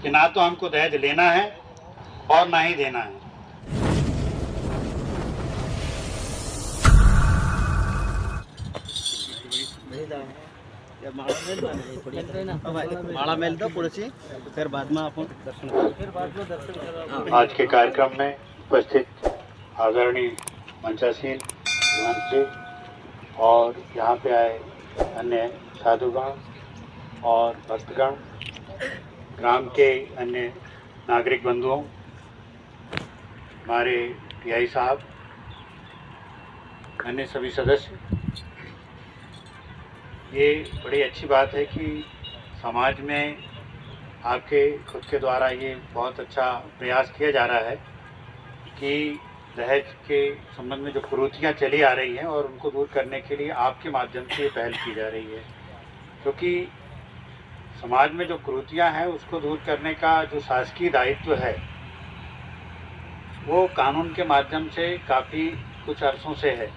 कि ना तो हमको दहेज लेना है और ना ही देना है। माळा मेल दो पुढची फिर बाद में आपण दर्शन आज के कार्यक्रम में उपस्थित आदरणीय मंचासीन मंत्री और यहाँ पे आए अन्य साधुगण और भक्तगण, ग्राम के अन्य नागरिक बंधुओं, हमारे पीआई साहब, अन्य सभी सदस्य, ये बड़ी अच्छी बात है कि समाज में आपके खुद के द्वारा ये बहुत अच्छा प्रयास किया जा रहा है कि दहेज के संबंध में जो कुरीतियाँ चली आ रही हैं और उनको दूर करने के लिए आपके माध्यम से ये पहल की जा रही है। क्योंकि समाज में जो कुरीतियाँ हैं उसको दूर करने का जो शासकीय दायित्व है वो कानून के माध्यम से काफ़ी कुछ अरसों से है,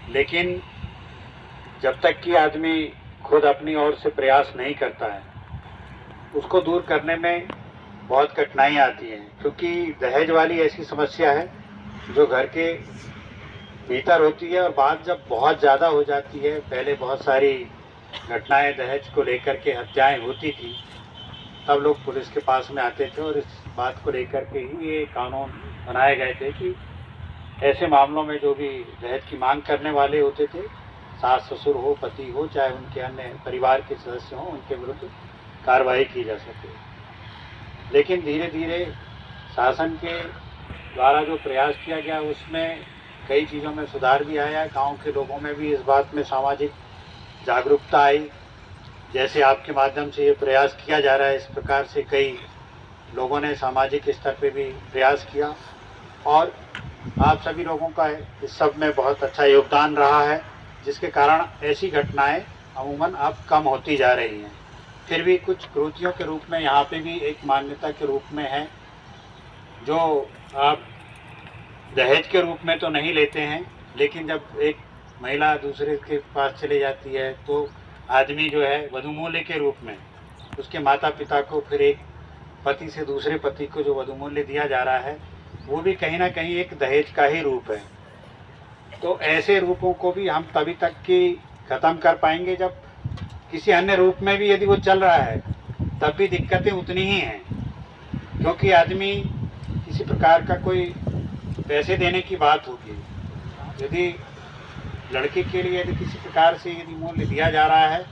लेकिन जब तक कि आदमी खुद अपनी ओर से प्रयास नहीं करता है उसको दूर करने में बहुत कठिनाई आती है। क्योंकि दहेज वाली ऐसी समस्या है जो घर के भीतर होती है और बात जब बहुत ज़्यादा हो जाती है, पहले बहुत सारी घटनाएं दहेज को लेकर के हत्याएं होती थी, तब लोग पुलिस के पास में आते थे और इस बात को लेकर के ही ये कानून बनाए गए थे कि ऐसे मामलों में जो भी दहेज की मांग करने वाले होते थे, सास ससुर हो, पति हो, चाहे उनके अन्य परिवार के सदस्य हों, उनके विरुद्ध कार्रवाई की जा सके। लेकिन धीरे धीरे शासन के द्वारा जो प्रयास किया गया उसमें कई चीज़ों में सुधार भी आया। गांव के लोगों में भी इस बात में सामाजिक जागरूकता आई। जैसे आपके माध्यम से ये प्रयास किया जा रहा है, इस प्रकार से कई लोगों ने सामाजिक स्तर पे भी प्रयास किया और आप सभी लोगों का इस सब में बहुत अच्छा योगदान रहा है, जिसके कारण ऐसी घटनाएं अमूमन अब कम होती जा रही हैं। फिर भी कुछ कुरीतियों के रूप में यहाँ पे भी एक मान्यता के रूप में है, जो आप दहेज के रूप में तो नहीं लेते हैं, लेकिन जब एक महिला दूसरे के पास चली जाती है तो आदमी जो है वधूमूल्य के रूप में उसके माता पिता को, फिर एक पति से दूसरे पति को जो वधूमूल्य दिया जा रहा है वो भी कहीं ना कहीं एक दहेज का ही रूप है। तो ऐसे रूपों को भी हम तभी तक कि ख़त्म कर पाएंगे जब किसी अन्य रूप में भी यदि वो चल रहा है तब भी दिक्कतें उतनी ही हैं। क्योंकि आदमी किसी प्रकार का कोई पैसे देने की बात होगी, यदि लड़के के लिए यदि किसी प्रकार से यदि मूल्य दिया जा रहा है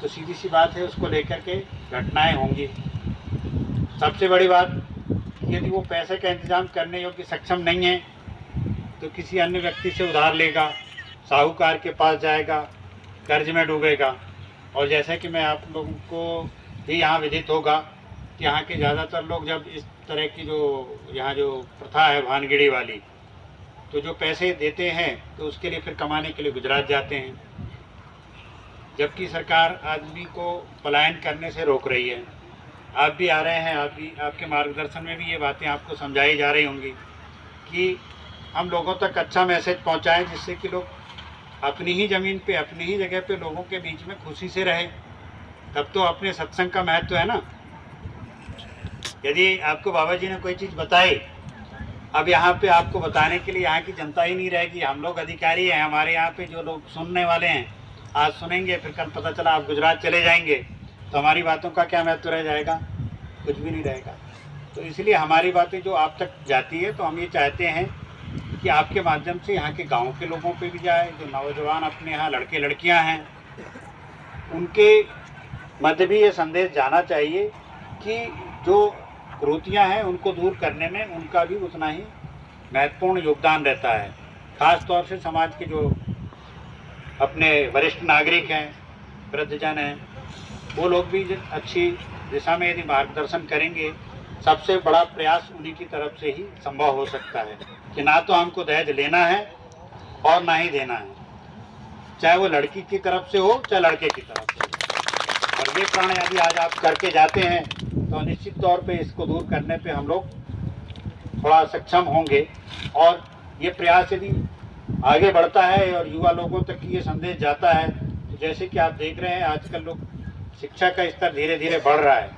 तो सीधी सी बात है उसको लेकर के घटनाएं होंगी। सबसे बड़ी बात, यदि वो पैसे का इंतजाम करने योग्य सक्षम नहीं है तो किसी अन्य व्यक्ति से उधार लेगा, साहूकार के पास जाएगा, कर्ज में डूबेगा। और जैसे कि मैं आप लोगों को भी यहाँ विदित होगा कि यहाँ के ज़्यादातर लोग जब इस तरह की जो यहाँ जो प्रथा है भानगीड़ी वाली, तो जो पैसे देते हैं तो उसके लिए फिर कमाने के लिए गुजरात जाते हैं, जबकि सरकार आदमी को पलायन करने से रोक रही है। आप भी आ रहे हैं, आपके मार्गदर्शन में भी ये बातें आपको समझाई जा रही होंगी कि हम लोगों तक अच्छा मैसेज पहुंचाएं, जिससे कि लोग अपनी ही ज़मीन पे, अपनी ही जगह पे लोगों के बीच में खुशी से रहें। तब तो अपने सत्संग का महत्व है ना। यदि आपको बाबा जी ने कोई चीज़ बताई, अब यहाँ पे आपको बताने के लिए यहाँ की जनता ही नहीं रहेगी, हम लोग अधिकारी हैं, हमारे यहाँ पे जो लोग सुनने वाले हैं आज सुनेंगे, फिर कल पता चला आप गुजरात चले जाएंगे तो हमारी बातों का क्या महत्व रह जाएगा? कुछ भी नहीं रहेगा। तो इसलिए हमारी बातें जो आप तक जाती है तो हम ये चाहते हैं कि आपके माध्यम से यहाँ के गाँव के लोगों पे भी जाए, जो नौजवान अपने यहाँ लड़के लड़कियाँ हैं उनके मध्य भी ये संदेश जाना चाहिए कि जो कुरीतियाँ हैं उनको दूर करने में उनका भी उतना ही महत्वपूर्ण योगदान रहता है। ख़ास तौर से समाज के जो अपने वरिष्ठ नागरिक हैं, वृद्धजन हैं, वो लोग भी अच्छी दिशा में यदि मार्गदर्शन करेंगे, सबसे बड़ा प्रयास उन्हीं की तरफ से ही संभव हो सकता है कि ना तो हमको दहेज लेना है और ना ही देना है, चाहे वो लड़की की तरफ से हो चाहे लड़के की तरफ से। और ये प्रण यदि आज आप करके जाते हैं तो निश्चित तौर पे इसको दूर करने पे हम लोग थोड़ा सक्षम होंगे। और ये प्रयास यदि आगे बढ़ता है और युवा लोगों तक ये संदेश जाता है, तो जैसे कि आप देख रहे हैं आजकल लोग शिक्षा का स्तर धीरे धीरे बढ़ रहा है,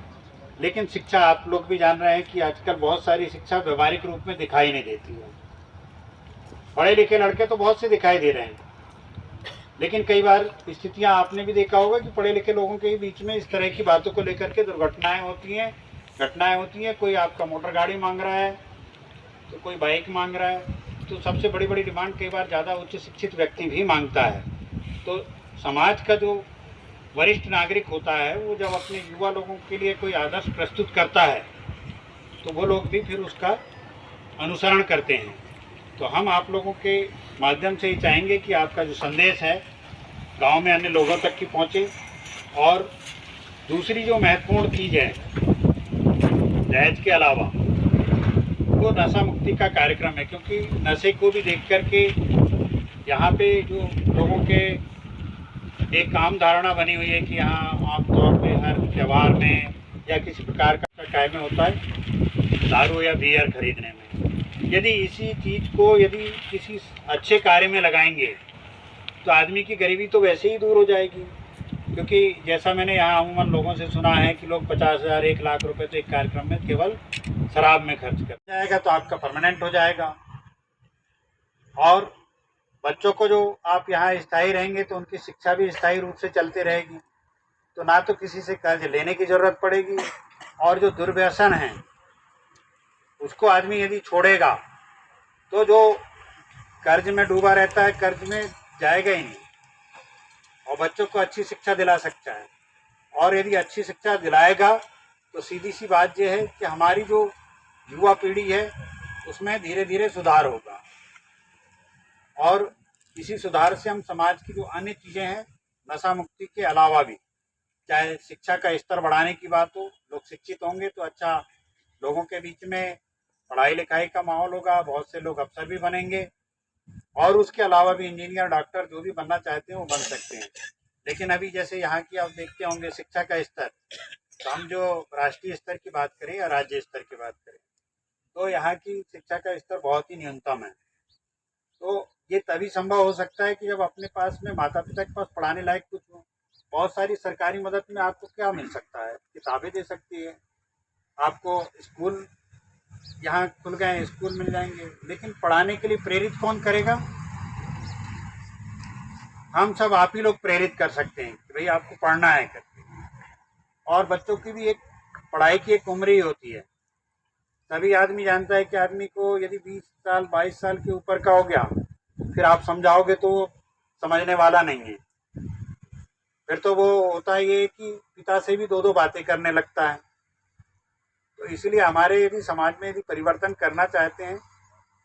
लेकिन शिक्षा आप लोग भी जान रहे हैं कि आजकल बहुत सारी शिक्षा व्यवहारिक रूप में दिखाई नहीं देती है। पढ़े लिखे लड़के तो बहुत से दिखाई दे रहे हैं, लेकिन कई बार स्थितियां आपने भी देखा होगा कि पढ़े लिखे लोगों के बीच में इस तरह की बातों को लेकर के दुर्घटनाएं होती हैं, घटनाएं होती हैं। कोई आपका मोटर गाड़ी मांग रहा है तो कोई बाइक मांग रहा है, तो सबसे बड़ी बड़ी डिमांड कई बार ज़्यादा उच्च शिक्षित व्यक्ति भी मांगता है। तो समाज का जो वरिष्ठ नागरिक होता है वो जब अपने युवा लोगों के लिए कोई आदर्श प्रस्तुत करता है तो वो लोग भी फिर उसका अनुसरण करते हैं। तो हम आप लोगों के माध्यम से ही चाहेंगे कि आपका जो संदेश है गांव में अन्य लोगों तक की पहुंचे। और दूसरी जो महत्वपूर्ण चीज़ है दहेज के अलावा वो नशा मुक्ति का कार्यक्रम है, क्योंकि नशे को भी देख कर के यहाँ पे जो लोगों के एक आम धारणा बनी हुई है कि यहाँ आमतौर पे हर त्यौहार में या किसी प्रकार का काय में होता है दारू या बियर खरीदने में। यदि इसी चीज़ को यदि किसी अच्छे कार्य में लगाएंगे तो आदमी की गरीबी तो वैसे ही दूर हो जाएगी। क्योंकि जैसा मैंने यहाँ अमूमन लोगों से सुना है कि लोग 50,000 1 लाख रुपए तो एक कार्यक्रम में केवल शराब में खर्च कर जाएगा, तो आपका परमानेंट हो जाएगा। और बच्चों को जो आप यहाँ स्थायी रहेंगे तो उनकी शिक्षा भी स्थायी रूप से चलती रहेगी, तो ना तो किसी से कर्ज लेने की ज़रूरत पड़ेगी। और जो दुर्व्यसन है उसको आदमी यदि छोड़ेगा तो जो कर्ज में डूबा रहता है कर्ज में जाएगा ही नहीं, और बच्चों को अच्छी शिक्षा दिला सकता है। और यदि अच्छी शिक्षा दिलाएगा तो सीधी सी बात यह है कि हमारी जो युवा पीढ़ी है उसमें धीरे धीरे सुधार होगा, और इसी सुधार से हम समाज की जो अन्य चीज़ें हैं नशा मुक्ति के अलावा भी, चाहे शिक्षा का स्तर बढ़ाने की बात हो, लोग शिक्षित होंगे तो अच्छा लोगों के बीच में पढ़ाई लिखाई का माहौल होगा, बहुत से लोग अफसर भी बनेंगे, और उसके अलावा भी इंजीनियर डॉक्टर जो भी बनना चाहते हैं वो बन सकते हैं। लेकिन अभी जैसे यहाँ की आप देखते होंगे शिक्षा का स्तर, तो हम जो राष्ट्रीय स्तर की बात करें या राज्य स्तर की बात करें तो यहाँ की शिक्षा का स्तर बहुत ही न्यूनतम है। तो ये तभी संभव हो सकता है कि जब अपने पास में माता पिता के पास पढ़ाने लायक कुछ हो। बहुत सारी सरकारी मदद में आपको क्या मिल सकता है, किताबें दे सकती है आपको, स्कूल यहाँ खुल गए हैं स्कूल मिल जाएंगे, लेकिन पढ़ाने के लिए प्रेरित कौन करेगा? हम सब आप ही लोग प्रेरित कर सकते हैं कि भाई आपको पढ़ना है करके। और बच्चों की भी एक पढ़ाई की एक उम्र ही होती है। सभी आदमी जानता है कि आदमी को यदि 20 साल 22 साल के ऊपर का हो गया फिर आप समझाओगे तो वो समझने वाला नहीं है। फिर तो वो होता है ये कि पिता से भी 2-2 बातें करने लगता है। तो इसलिए हमारे यदि समाज में यदि परिवर्तन करना चाहते हैं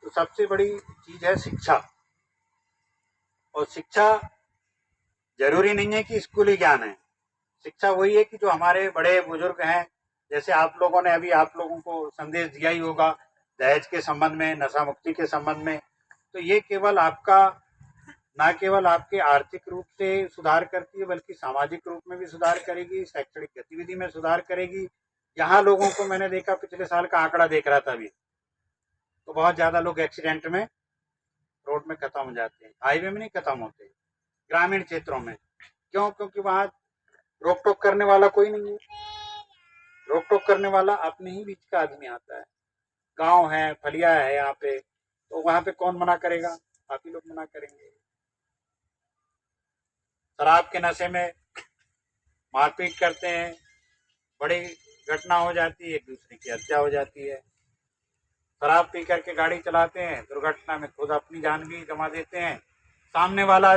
तो सबसे बड़ी चीज़ है शिक्षा। और शिक्षा जरूरी नहीं है कि स्कूली ज्ञान है, शिक्षा वही है कि जो हमारे बड़े बुजुर्ग हैं, जैसे आप लोगों ने अभी आप लोगों को संदेश दिया ही होगा दहेज के संबंध में, नशा मुक्ति के संबंध में। तो ये केवल आपका ना केवल आपके आर्थिक रूप से सुधार करती है बल्कि सामाजिक रूप में भी सुधार करेगी, शैक्षणिक गतिविधि में सुधार करेगी। यहाँ लोगों को मैंने देखा, पिछले साल का आंकड़ा देख रहा था अभी, तो बहुत ज़्यादा लोग एक्सीडेंट में रोड में खत्म हो जाते हैं, हाईवे में नहीं खत्म होते, ग्रामीण क्षेत्रों में। क्यों? क्योंकि वहाँ रोक टोक करने वाला कोई नहीं है। रोक टोक करने वाला अपने ही बीच का आदमी आता है। गांव है, फलिया है यहाँ पे, तो वहाँ पे कौन मना करेगा? आप ही लोग मना करेंगे। शराब के नशे में मारपीट करते हैं, बड़ी घटना हो जाती है, एक दूसरे की हत्या हो जाती है। शराब पी करके गाड़ी चलाते हैं, दुर्घटना में खुद अपनी जान भी गंवा देते हैं। सामने वाला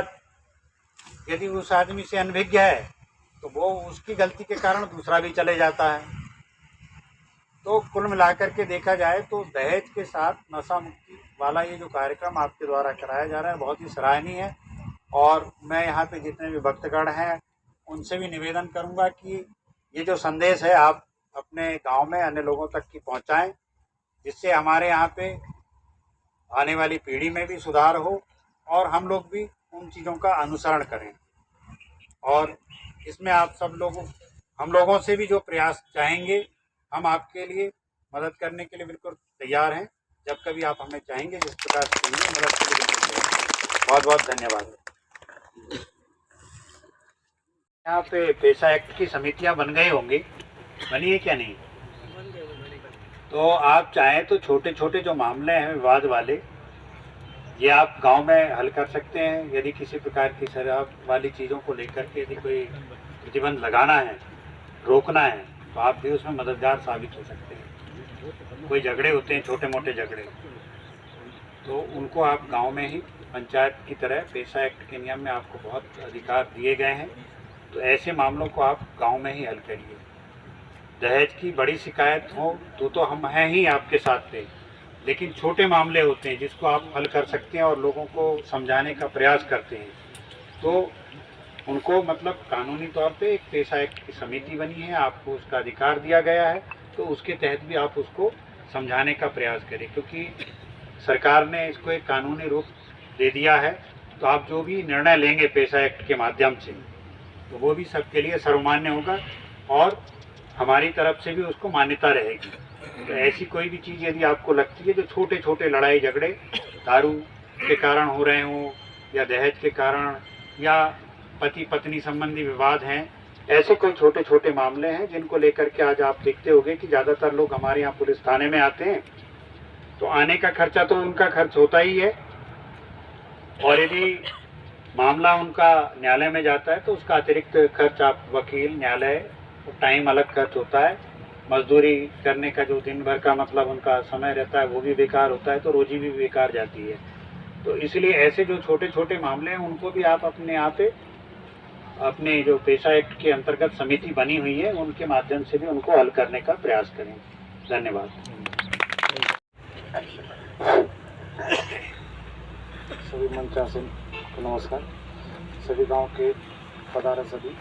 यदि उस आदमी से अनभिज्ञ है तो वो उसकी गलती के कारण दूसरा भी चले जाता है। तो कुल मिलाकर के देखा जाए तो दहेज के साथ नशा मुक्ति वाला ये जो कार्यक्रम आपके द्वारा कराया जा रहा है बहुत ही सराहनीय है। और मैं यहाँ पे जितने भी भक्तगण हैं उनसे भी निवेदन करूँगा कि ये जो संदेश है आप अपने गांव में अन्य लोगों तक की पहुँचाएं, जिससे हमारे यहाँ पे आने वाली पीढ़ी में भी सुधार हो और हम लोग भी उन चीज़ों का अनुसरण करें। और इसमें आप सब लोगों हम लोगों से भी जो प्रयास चाहेंगे, हम आपके लिए मदद करने के लिए बिल्कुल तैयार हैं। जब कभी आप हमें चाहेंगे जिस प्रकार से चाहिए मदद के लिए बिल्कुल तैयार। बहुत बहुत धन्यवाद। यहाँ पे पेशा एक्ट की समितियाँ बन गई होंगी, बनी है क्या नहीं? तो आप चाहें तो छोटे छोटे जो मामले हैं विवाद वाले, ये आप गांव में हल कर सकते हैं। यदि किसी प्रकार की शराब वाली चीज़ों को लेकर के यदि कोई प्रतिबंध लगाना है, रोकना है, तो आप भी उसमें मददगार साबित हो सकते हैं। कोई झगड़े होते हैं, छोटे मोटे झगड़े, तो उनको आप गांव में ही पंचायत की तरह पेशा एक्ट के नियम में आपको बहुत अधिकार दिए गए हैं, तो ऐसे मामलों को आप गांव में ही हल करिए। दहेज की बड़ी शिकायत हो तो हम हैं ही आपके साथ पे, लेकिन छोटे मामले होते हैं जिसको आप हल कर सकते हैं और लोगों को समझाने का प्रयास करते हैं, तो उनको मतलब कानूनी तौर पे एक पेशा एक्ट की समिति बनी है, आपको उसका अधिकार दिया गया है, तो उसके तहत भी आप उसको समझाने का प्रयास करें। क्योंकि सरकार ने इसको एक कानूनी रूप दे दिया है, तो आप जो भी निर्णय लेंगे पेशा एक्ट के माध्यम से, तो वो भी सबके लिए सर्वमान्य होगा और हमारी तरफ से भी उसको मान्यता रहेगी। तो ऐसी कोई भी चीज़ यदि आपको लगती है जो छोटे छोटे लड़ाई झगड़े दारू के कारण हो रहे हों या दहेज के कारण या पति पत्नी संबंधी विवाद हैं, ऐसे कोई छोटे छोटे मामले हैं जिनको लेकर के आज आप देखते होंगे कि ज़्यादातर लोग हमारे यहाँ पुलिस थाने में आते हैं, तो आने का खर्चा तो उनका खर्च होता ही है, और यदि मामला उनका न्यायालय में जाता है तो उसका अतिरिक्त खर्च आप वकील, न्यायालय, टाइम अलग खर्च होता है, मजदूरी करने का जो दिन भर का मतलब उनका समय रहता है वो भी बेकार होता है, तो रोजी भी बेकार जाती है। तो इसलिए ऐसे जो छोटे छोटे मामले हैं उनको भी आप अपने यहाँ पे अपने जो पेशा एक्ट के अंतर्गत समिति बनी हुई है उनके माध्यम से भी उनको हल करने का प्रयास करें। धन्यवाद। सभी मंचासन को नमस्कार। सभी गांव के पधारे सभी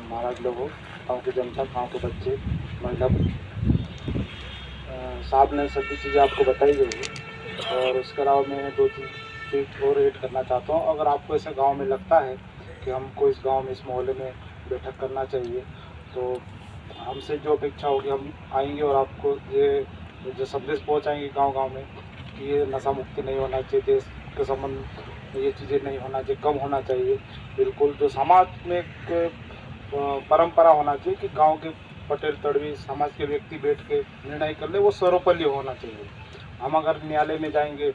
महाराज लोगों, गाँव की जनता, गाँव के बच्चे, महिला, साहब ने सभी चीज़ें आपको बताई गई है। और उसके अलावा मैं दो चीज़ और ऐड करना चाहता हूँ। अगर आपको ऐसे गांव में लगता है कि हमको इस गांव में, इस मोहल्ले में बैठक करना चाहिए, तो हमसे जो अपेक्षा होगी हम आएंगे और आपको ये जो संदेश पहुँचाएंगे गाँव में कि ये नशा मुक्ति नहीं होना चाहिए, देश के संबंध ये चीज़ें नहीं होना चाहिए, कम होना चाहिए। बिल्कुल जो समाज में एक परंपरा होना चाहिए कि गांव के पटेल तड़वी समाज के व्यक्ति बैठ के निर्णय कर ले, वो सर्वोपरि होना चाहिए। हम अगर न्यायालय में जाएंगे,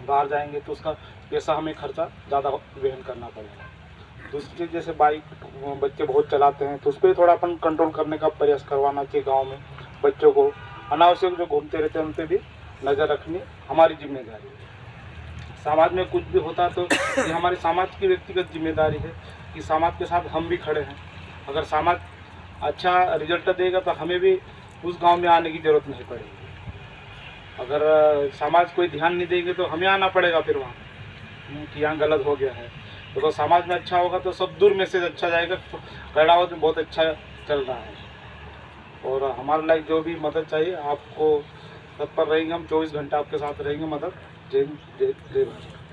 बाहर जाएंगे, तो उसका पैसा हमें खर्चा ज़्यादा वहन करना पड़ेगा। दूसरी चीज़, जैसे बाइक बच्चे बहुत चलाते हैं, तो उस पर थोड़ा अपन कंट्रोल करने का प्रयास करवाना चाहिए। गाँव में बच्चों को अनावश्यक जो घूमते रहते हैं उन पर भी नज़र रखनी हमारी जिम्मेदारी है। समाज में कुछ भी होता है तो ये हमारी समाज की व्यक्तिगत जिम्मेदारी है कि समाज के साथ हम भी खड़े हैं। अगर समाज अच्छा रिजल्ट देगा तो हमें भी उस गांव में आने की ज़रूरत नहीं पड़ेगी। अगर समाज कोई ध्यान नहीं देंगे तो हमें आना पड़ेगा फिर वहाँ कि यहाँ गलत हो गया है। तो समाज में अच्छा होगा तो सब दूर मैसेज अच्छा जाएगा। कैलावत में बहुत अच्छा चल रहा है और हमारे लायक जो भी मदद चाहिए आपको तत्पर रहेंगे। हम 24 घंटा आपके साथ रहेंगे। मदद जय जय जय भारत।